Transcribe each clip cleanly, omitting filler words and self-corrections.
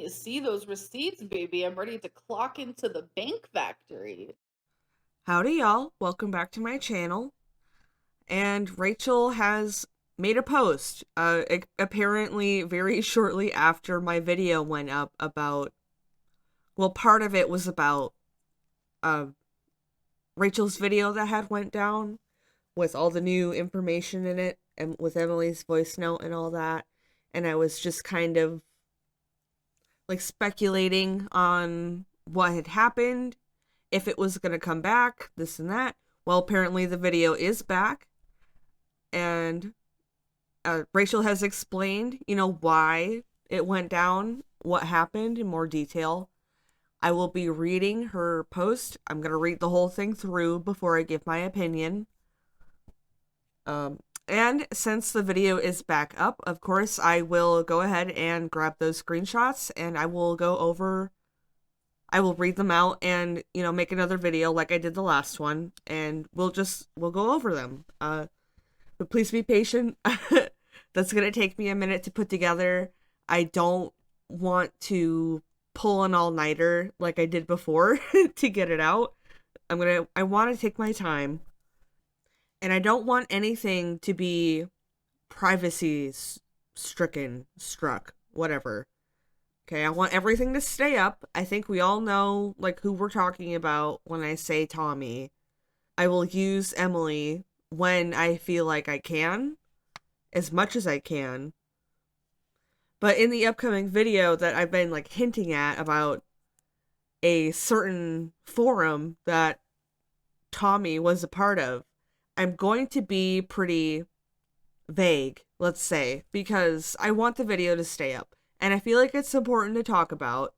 me see those receipts, baby. I'm ready to clock into the bank factory. Howdy, y'all. Welcome back to my channel. And Rachel has made a post, apparently very shortly after my video went up about, well, part of it was about uh, Rachel's video that had went down with all the new information in it and with Emily's voice note and all that. And I was just kind of like speculating on what had happened, if it was going to come back, this and that. Well, apparently the video is back, and Rachel has explained, why it went down, what happened in more detail. I will be reading her post. I'm going to read the whole thing through before I give my opinion. And since the video is back up, of course, I will go ahead and grab those screenshots and I will read them out and, make another video like I did the last one, and we'll go over them. But please be patient. That's going to take me a minute to put together. I don't want to pull an all-nighter like I did before to get it out. I want to take my time. And I don't want anything to be privacy struck, whatever. Okay, I want everything to stay up. I think we all know, like, who we're talking about when I say Tommy. I will use Emily when I feel like I can, as much as I can. But in the upcoming video that I've been, like, hinting at about a certain forum that Tommy was a part of, I'm going to be pretty vague, let's say, because I want the video to stay up. And I feel like it's important to talk about.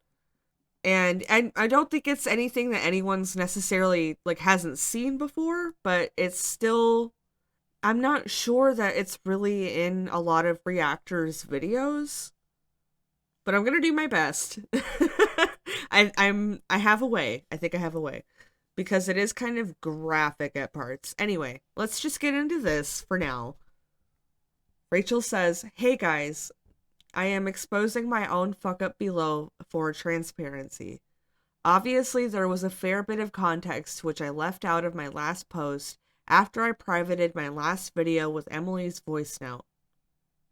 And I don't think it's anything that anyone's necessarily, like, hasn't seen before, but it's still, I'm not sure that it's really in a lot of reactors' videos, but I'm gonna do my best. I have a way. I think I have a way. Because it is kind of graphic at parts. Anyway, let's just get into this for now. Rachel says, "Hey guys, I am exposing my own fuck up below for transparency. Obviously, there was a fair bit of context which I left out of my last post after I privated my last video with Emily's voice note.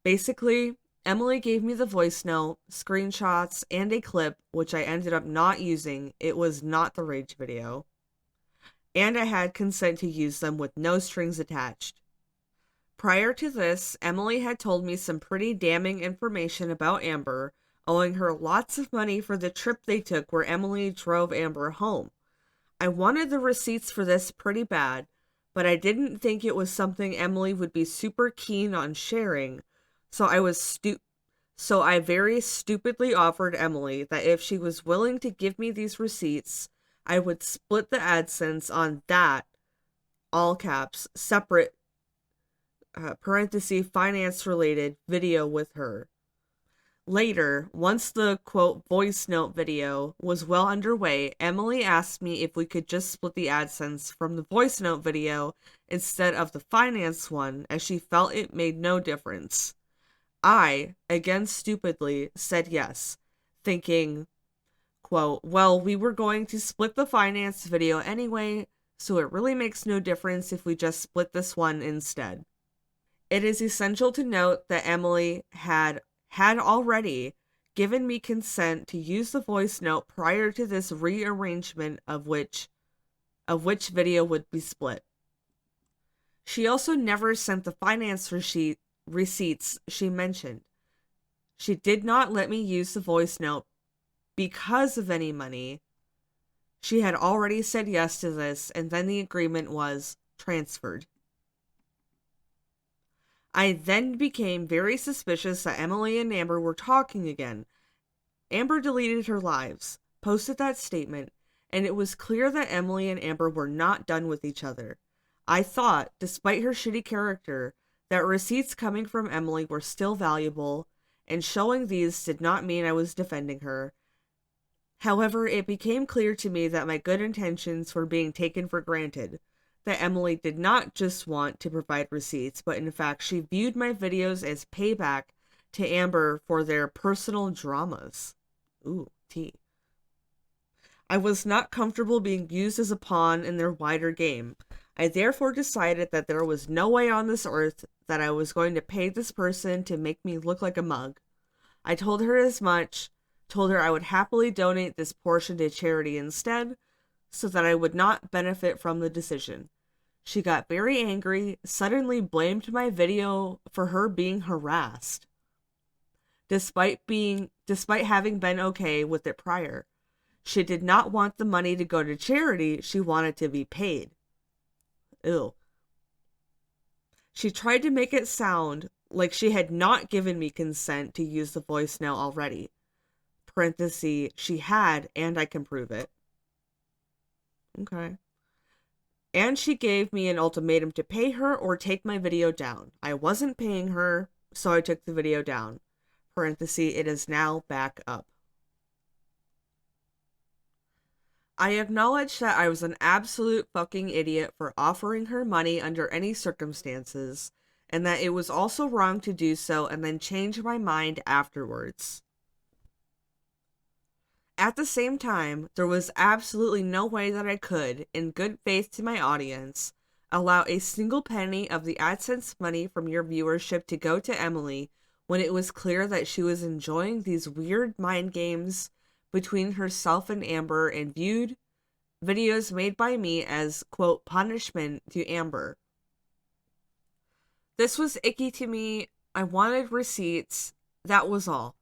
Basically, Emily gave me the voice note, screenshots, and a clip which I ended up not using. It was not the rage video. And I had consent to use them with no strings attached. Prior to this, Emily had told me some pretty damning information about Amber, owing her lots of money for the trip they took where Emily drove Amber home. I wanted the receipts for this pretty bad, but I didn't think it was something Emily would be super keen on sharing, so I very stupidly offered Emily that if she was willing to give me these receipts, I would split the AdSense on that, all caps, separate, parenthesis, finance-related video with her. Later, once the, quote, voice note video was well underway, Emily asked me if we could just split the AdSense from the voice note video instead of the finance one, as she felt it made no difference. I, again stupidly, said yes, thinking, quote, well, we were going to split the finance video anyway, so it really makes no difference if we just split this one instead. It is essential to note that Emily had already given me consent to use the voice note prior to this rearrangement of which video would be split. She also never sent the finance receipts she mentioned. She did not let me use the voice note because of any money. She had already said yes to this, and then the agreement was transferred. I then became very suspicious that Emily and Amber were talking again. Amber deleted her lives, posted that statement, and it was clear that Emily and Amber were not done with each other. I thought, despite her shitty character, that receipts coming from Emily were still valuable, and showing these did not mean I was defending her. However, it became clear to me that my good intentions were being taken for granted, that Emily did not just want to provide receipts, but in fact she viewed my videos as payback to Amber for their personal dramas. Ooh, tea. I was not comfortable being used as a pawn in their wider game. I therefore decided that there was no way on this earth that I was going to pay this person to make me look like a mug. I told her as much, told her I would happily donate this portion to charity instead, so that I would not benefit from the decision. She got very angry, suddenly blamed my video for her being harassed, despite having been okay with it prior. She did not want the money to go to charity, she wanted to be paid. Ew. She tried to make it sound like she had not given me consent to use the voicemail already. Parenthesis, she had, and I can prove it. Okay. And she gave me an ultimatum to pay her or take my video down. I wasn't paying her, so I took the video down. Parenthesis, it is now back up. I acknowledge that I was an absolute fucking idiot for offering her money under any circumstances, and that it was also wrong to do so and then change my mind afterwards. At the same time, there was absolutely no way that I could, in good faith to my audience, allow a single penny of the AdSense money from your viewership to go to Emily when it was clear that she was enjoying these weird mind games between herself and Amber and viewed videos made by me as, quote, punishment to Amber. This was icky to me. I wanted receipts. That was all.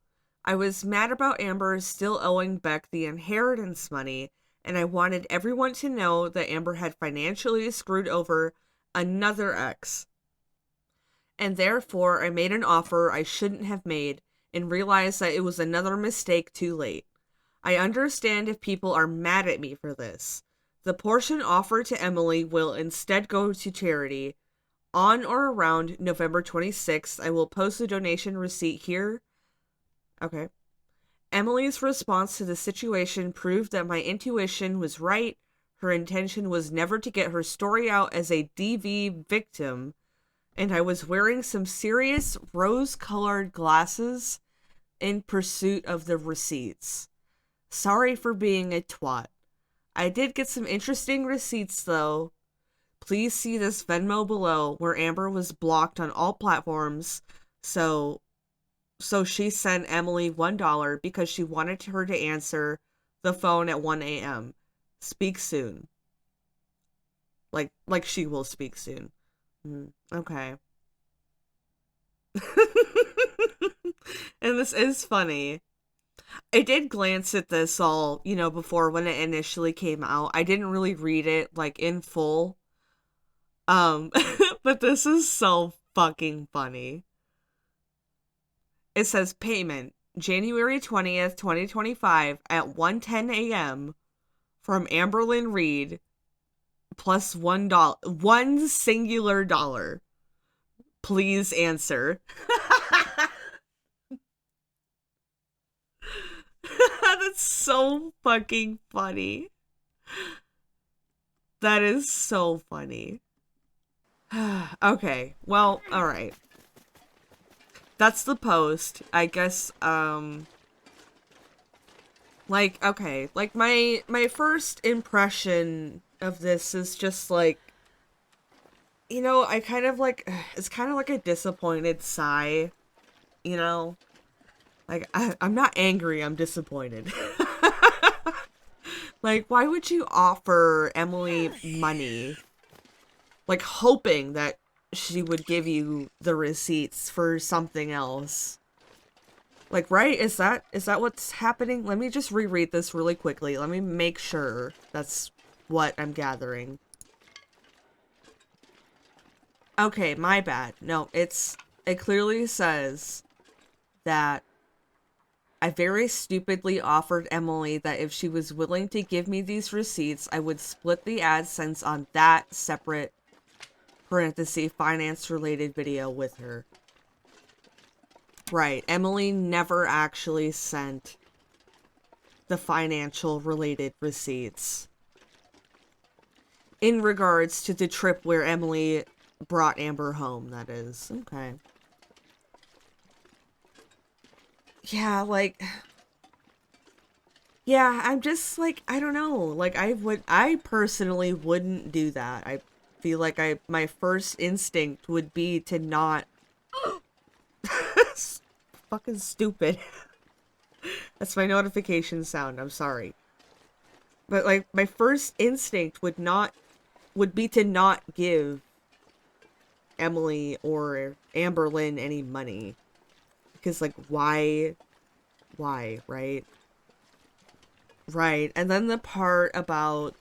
I was mad about Amber still owing Beck the inheritance money, and I wanted everyone to know that Amber had financially screwed over another ex. And therefore, I made an offer I shouldn't have made and realized that it was another mistake too late. I understand if people are mad at me for this. The portion offered to Emily will instead go to charity. On or around November 26th, I will post a donation receipt here. Okay. Emily's response to the situation proved that my intuition was right. Her intention was never to get her story out as a DV victim, and I was wearing some serious rose-colored glasses in pursuit of the receipts. Sorry for being a twat. I did get some interesting receipts, though. Please see this Venmo below, where Amber was blocked on all platforms, so she sent Emily $1 because she wanted her to answer the phone at 1 a.m. Speak soon. Like she will speak soon. Okay. And this is funny. I did glance at this all, before when it initially came out. I didn't really read it, like, in full. But this is so fucking funny. It says payment, January 20th, 2025 at 1:10 a.m. from Amberlyn Reed plus $1, one singular dollar. Please answer. That's so fucking funny. That is so funny. Okay, well, alright. That's the post. I guess, okay, like, my first impression of this is just, like, I kind of, like, it's kind of like a disappointed sigh, Like, I'm not angry, I'm disappointed. Like, why would you offer Emily money? Like, hoping that she would give you the receipts for something else. Like, right? Is that what's happening? Let me just reread this really quickly. Let me make sure that's what I'm gathering. Okay, my bad. No, it clearly says that I very stupidly offered Emily that if she was willing to give me these receipts, I would split the AdSense on that separate, parenthesis, finance-related video with her. Right, Emily never actually sent the financial-related receipts. In regards to the trip where Emily brought Amber home, that is. Okay. Yeah, like, Yeah, I'm just like, I don't know. Like I personally wouldn't do that. I feel like my first instinct would be to not fucking stupid. That's my notification sound. I'm sorry. But like my first instinct would be to not give Emily or Amberlynn any money. Because like why, right? Right. And then the part about,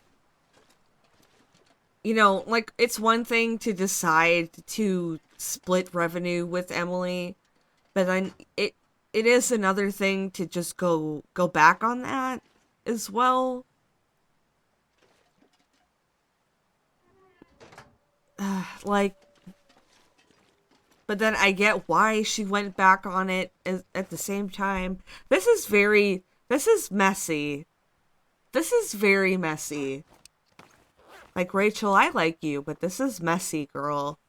like it's one thing to decide to split revenue with Emily, but then it is another thing to just go back on that as well. Like, but then I get why she went back on it at the same time. This is messy. This is very messy. Like, Rachel, I like you, but this is messy, girl.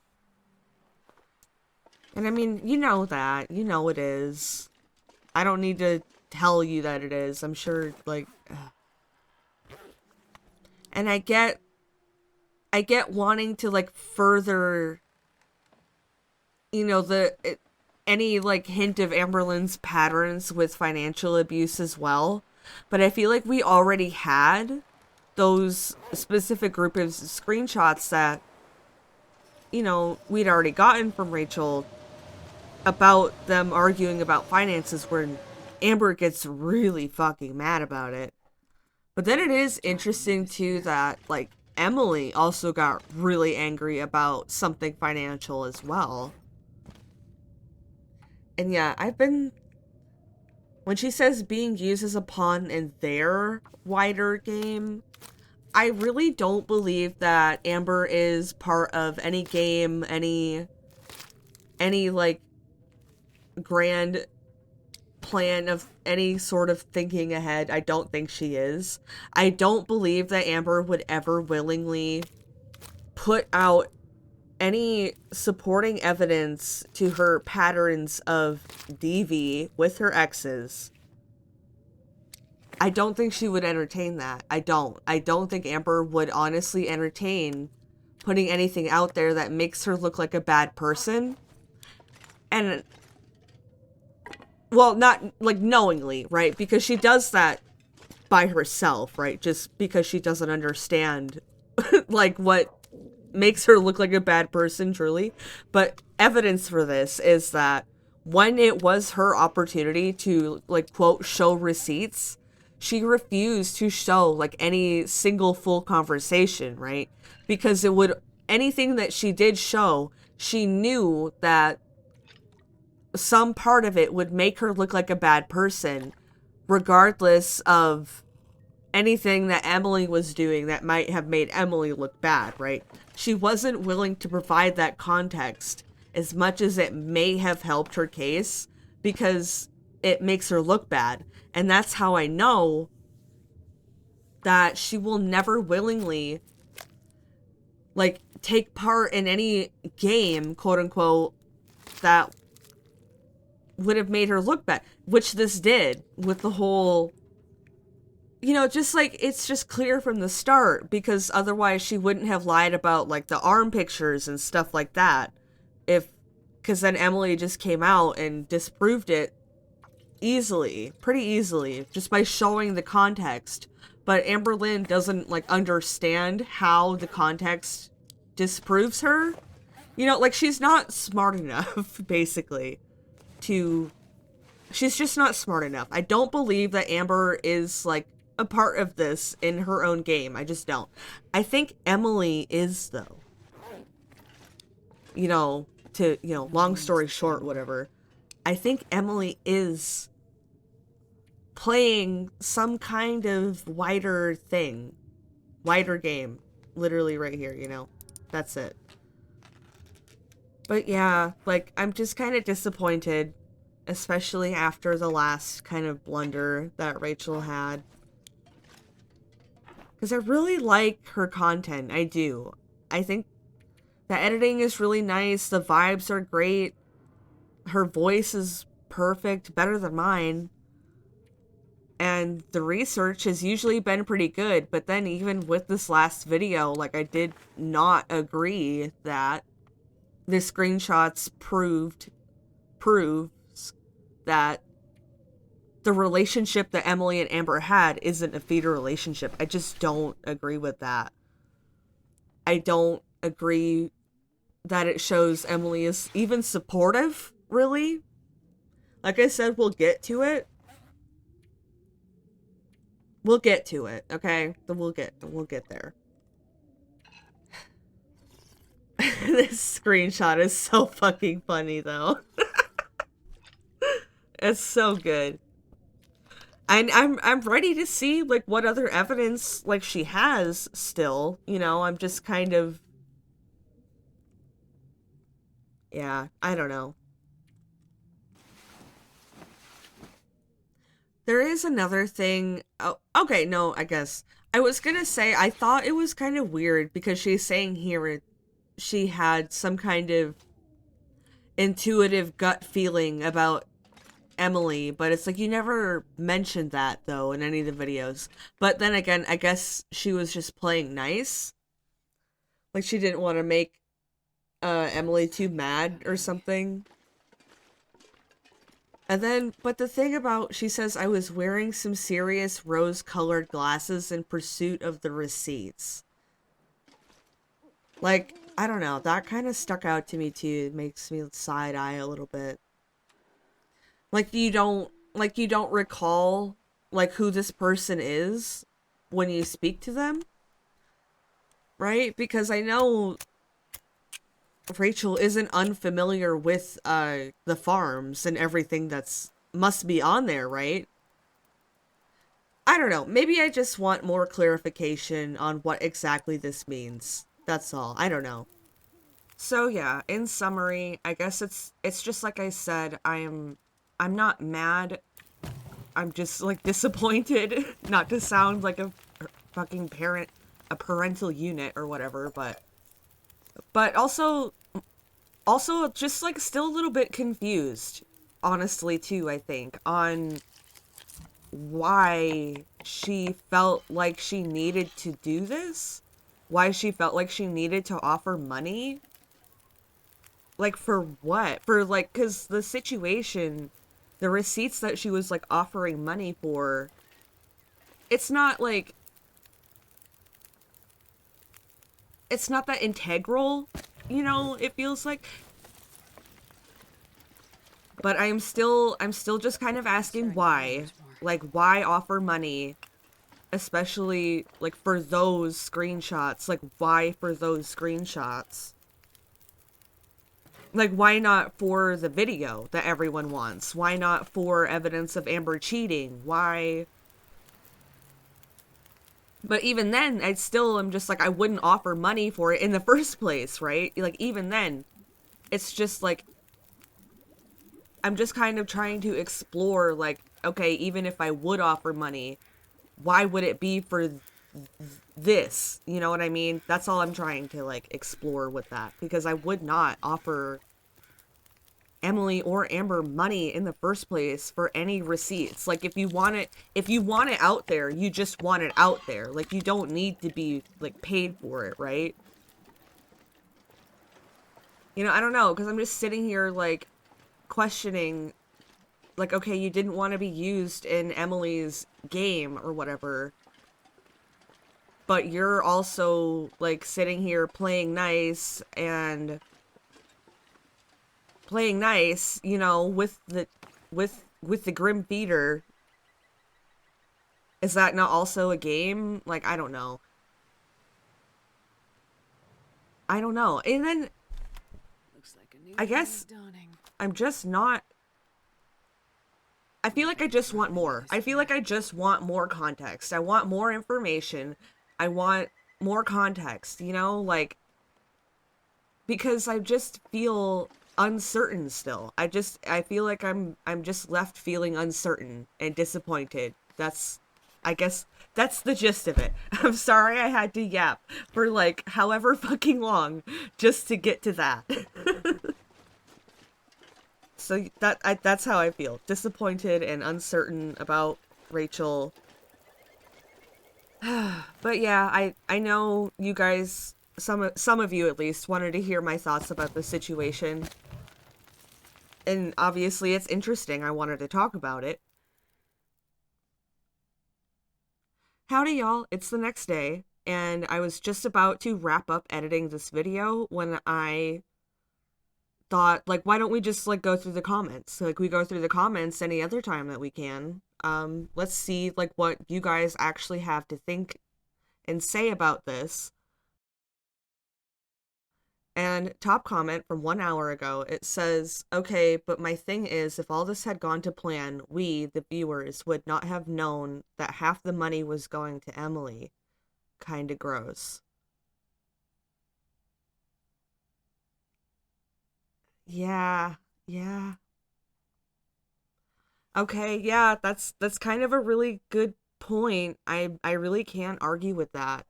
And I mean, you know that. You know it is. I don't need to tell you that it is. I'm sure, like... And I get wanting to, like, further, any, like, hint of Amberlynn's patterns with financial abuse as well. But I feel like we already had those specific group of screenshots that, we'd already gotten from Rachel about them arguing about finances where Amber gets really fucking mad about it. But then it is interesting too that like Emily also got really angry about something financial as well. And yeah, when she says being used as a pawn in their wider game, I really don't believe that Amber is part of any game, any like grand plan of any sort of thinking ahead. I don't think she is. I don't believe that Amber would ever willingly put out any supporting evidence to her patterns of DV with her exes. I don't think she would entertain that. I don't. I don't think Amber would honestly entertain putting anything out there that makes her look like a bad person. And well, not like knowingly, right? Because she does that by herself, right? Just because she doesn't understand like what makes her look like a bad person truly. But evidence for this is that when it was her opportunity to like quote show receipts, she refused to show like any single full conversation, right? Because it would anything that she did show, she knew that some part of it would make her look like a bad person, regardless of anything that Emily was doing that might have made Emily look bad, right? She wasn't willing to provide that context as much as it may have helped her case because it makes her look bad. And that's how I know that she will never willingly like take part in any game, quote unquote, that would have made her look bad, which this did with the whole, just like it's just clear from the start because otherwise she wouldn't have lied about like the arm pictures and stuff like that. Because then Emily just came out and disproved it pretty easily, just by showing the context. But Amberlynn doesn't like understand how the context disproves her. Like she's not smart enough, basically, to she's just not smart enough. I don't believe that Amber is like a part of this in her own game. I just don't. I think Emily is though. Long story short, whatever. I think Emily is playing some kind of wider thing. Wider game. Literally right here, That's it. But yeah, like I'm just kind of disappointed, especially after the last kind of blunder that Rachel had. Because I really like her content. I do. I think the editing is really nice. The vibes are great. Her voice is perfect. Better than mine. And the research has usually been pretty good, but then even with this last video, like, I did not agree that the screenshots proves that the relationship that Emily and Amber had isn't a feeder relationship. I just don't agree with that. I don't agree that it shows Emily is even supportive, really. Like I said, we'll get to it. We'll get to it, okay? We'll get there. This screenshot is so fucking funny, though. It's so good. And I'm ready to see, like, what other evidence, like, she has still. You know, I'm just kind of... Yeah, I don't know. There is another thing... Oh, okay, no, I guess. I was gonna say, I thought it was kind of weird because she's saying here she had some kind of intuitive gut feeling about Emily, but it's like you never mentioned that though in any of the videos. But then again, I guess she was just playing nice. Like she didn't want to make Emily too mad or something. And then, but the thing about, she says, I was wearing some serious rose-colored glasses in pursuit of the receipts. Like, I don't know, that kind of stuck out to me too. It makes me side-eye a little bit. Like you don't recall like who this person is when you speak to them, right? Because I know Rachel isn't unfamiliar with the farms and everything that's must be on there, right? I don't know. Maybe I just want more clarification on what exactly this means. That's all. I don't know. So yeah, in summary, I guess it's just like I said, I'm not mad. I'm just like disappointed, not to sound like a fucking parent, a parental unit or whatever, but also just like still a little bit confused, honestly too, I think, on why she felt like she needed to do this, why she felt like she needed to offer money. Like for what? For like, cuz the situation, the receipts that she was like offering money for, it's not like, it's not that integral, you know, it feels like. But I'm still just kind of asking why. Like, why offer money, especially like for those screenshots? Like, why for those screenshots? Like, why not for the video that everyone wants? Why not for evidence of Amber cheating? Why? But even then, I still am just like, I wouldn't offer money for it in the first place, right? Like, even then, it's just like, I'm just kind of trying to explore, like, okay, even if I would offer money, why would it be for this? You know what I mean? That's all I'm trying to, like, explore with that. Because I would not offer Emily or Amber money in the first place for any receipts. Like, if you want it out there, you just want it out there. Like, you don't need to be, like, paid for it, right? You know, I don't know, because I'm just sitting here, like, questioning, like, okay, you didn't want to be used in Emily's game or whatever, but you're also, like, sitting here playing nice, you know, with the Grim Feeder. Is that not also a game? Like, I don't know. And then I guess I'm just not, I feel like I just want more. I feel like I just want more context. I want more information. I want more context, you know? Like, because I just feel uncertain still. I feel like I'm just left feeling uncertain and disappointed. I guess that's the gist of it. I'm sorry I had to yap for like however fucking long just to get to that. So that's how I feel. Disappointed and uncertain about Rachel. But yeah, I know you guys, some of you at least, wanted to hear my thoughts about the situation. And obviously it's interesting. I wanted to talk about it. Howdy y'all, it's the next day, and I was just about to wrap up editing this video when I thought, like, why don't we just, like, go through the comments? Like, we go through the comments any other time that we can. Let's see, like, what you guys actually have to think and say about this. And top comment from 1 hour ago, it says, okay, but my thing is, if all this had gone to plan, we, the viewers, would not have known that half the money was going to Emily. Kinda gross. Yeah, yeah. Okay, yeah, that's kind of a really good point. I really can't argue with that.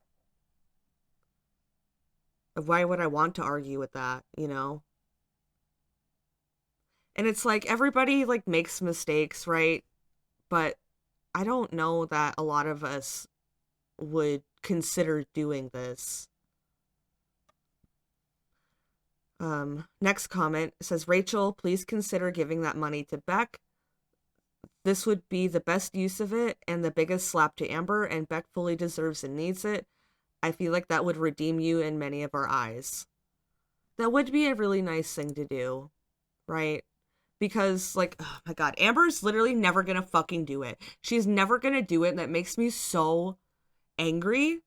Why would I want to argue with that, you know? And it's like everybody like makes mistakes, right? But I don't know that a lot of us would consider doing this. Next comment says, Rachel, please consider giving that money to Beck. This would be the best use of it and the biggest slap to Amber, and Beck fully deserves and needs it. I feel like that would redeem you in many of our eyes. That would be a really nice thing to do, right? Because, like, oh my god, Amber's literally never gonna fucking do it. She's never gonna do it, and that makes me so angry.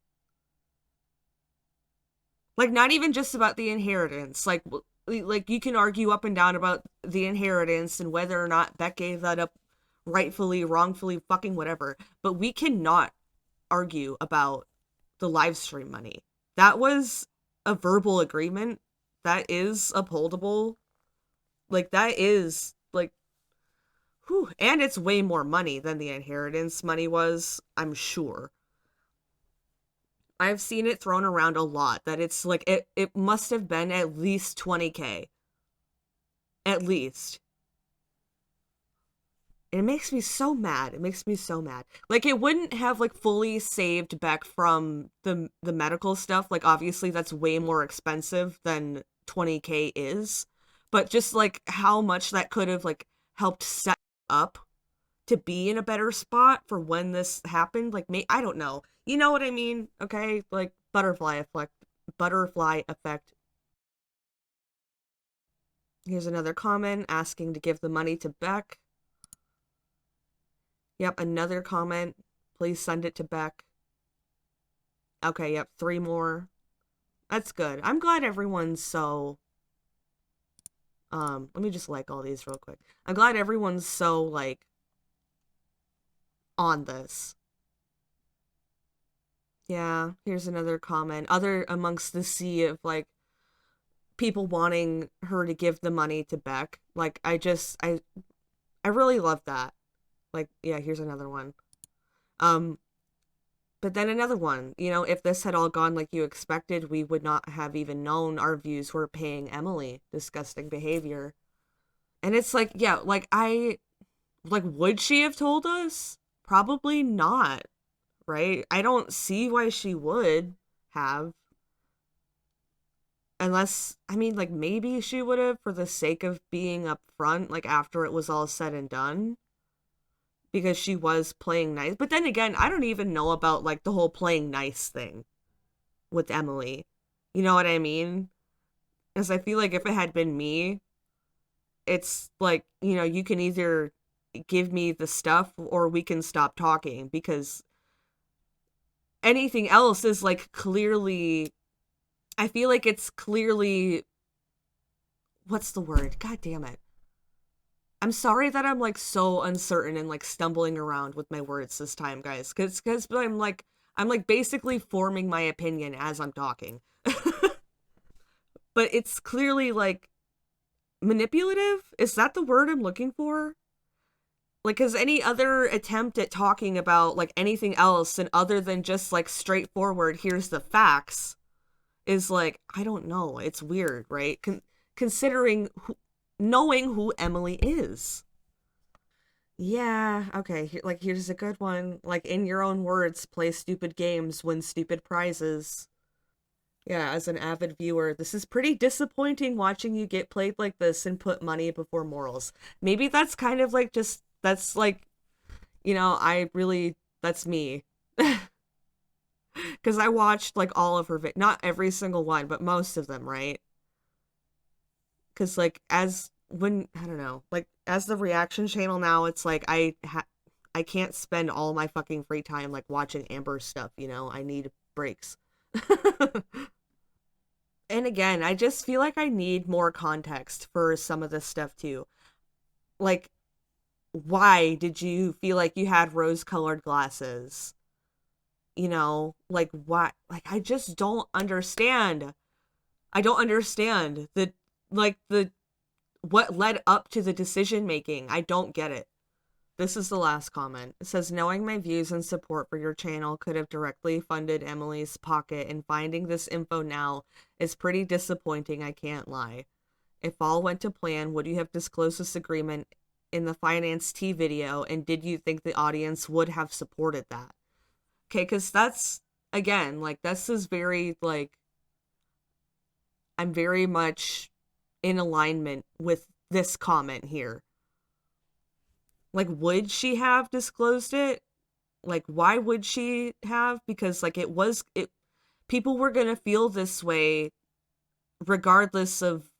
Like, not even just about the inheritance. Like you can argue up and down about the inheritance and whether or not Beck gave that up rightfully, wrongfully, fucking whatever. But we cannot argue about the live stream money. That was a verbal agreement. That is upholdable. Like, that is, like, whew. And it's way more money than the inheritance money was, I'm sure. I've seen it thrown around a lot that it's like it must have been at least 20K. At least. And it makes me so mad. It makes me so mad. Like, it wouldn't have like fully saved Beck from the medical stuff. Like, obviously that's way more expensive than 20K is. But just like how much that could have like helped set up to be in a better spot for when this happened. Like, I don't know. You know what I mean? Okay? Like, butterfly effect. Butterfly effect. Here's another comment asking to give the money to Beck. Yep, another comment. Please send it to Beck. Okay, yep, 3 more. That's good. I'm glad everyone's so... let me just like all these real quick. I'm glad everyone's so, like, on this. Yeah, here's another comment. Other amongst the sea of, like, people wanting her to give the money to Beck. Like, I really love that. Like, yeah, here's another one. But then another one, you know, if this had all gone like you expected, we would not have even known our views were paying Emily. Disgusting behavior. And it's like, yeah, would she have told us? Probably not, right? I don't see why she would have. Unless, I mean, like, maybe she would have for the sake of being upfront, like, after it was all said and done. Because she was playing nice. But then again, I don't even know about, like, the whole playing nice thing with Emily. You know what I mean? Because I feel like if it had been me, it's like, you know, you can either give me the stuff or we can stop talking, because anything else is, like, clearly... I feel like it's clearly... What's the word? God damn it. I'm sorry that I'm, like, so uncertain and, like, stumbling around with my words this time, guys. Because I'm basically forming my opinion as I'm talking. But it's clearly, like, manipulative? Is that the word I'm looking for? Like, because any other attempt at talking about, like, anything else and other than just, like, straightforward, here's the facts, is, like, I don't know. It's weird, right? Considering knowing who Emily is. Yeah, okay. Like, here's a good one. Like, in your own words, play stupid games, win stupid prizes. Yeah, as an avid viewer, this is pretty disappointing watching you get played like this and put money before morals. Maybe that's kind of like just, that's like, I really, that's me. Because I watched like all of her, not every single one, but most of them, right? Because like, I don't know, like, as the reaction channel now, it's like I can't spend all my fucking free time like watching Amber stuff, I need breaks. And again, I just feel like I need more context for some of this stuff too. Like, why did you feel like you had rose colored glasses? Like, why? Like, I just don't understand. I don't understand the what led up to the decision making. I don't get it. This is the last comment. It says, knowing my views and support for your channel could have directly funded Emily's pocket, and finding this info now is pretty disappointing, I can't lie. If all went to plan, would you have disclosed this agreement in the Finance T video, and did you think the audience would have supported that? Okay, because that's, again, like, this is very, like, I'm very much in alignment with this comment here. Like, would she have disclosed it? Like, why would she have? Because, like, people were gonna feel this way regardless of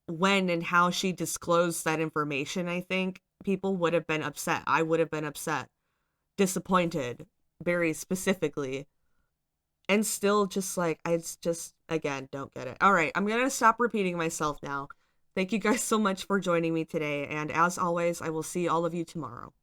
when and how she disclosed that information. I think people would have been upset. I would have been upset, disappointed, very specifically. And still just like, just, again, don't get it. All right, I'm gonna stop repeating myself now. Thank you guys so much for joining me today, and as always, I will see all of you tomorrow.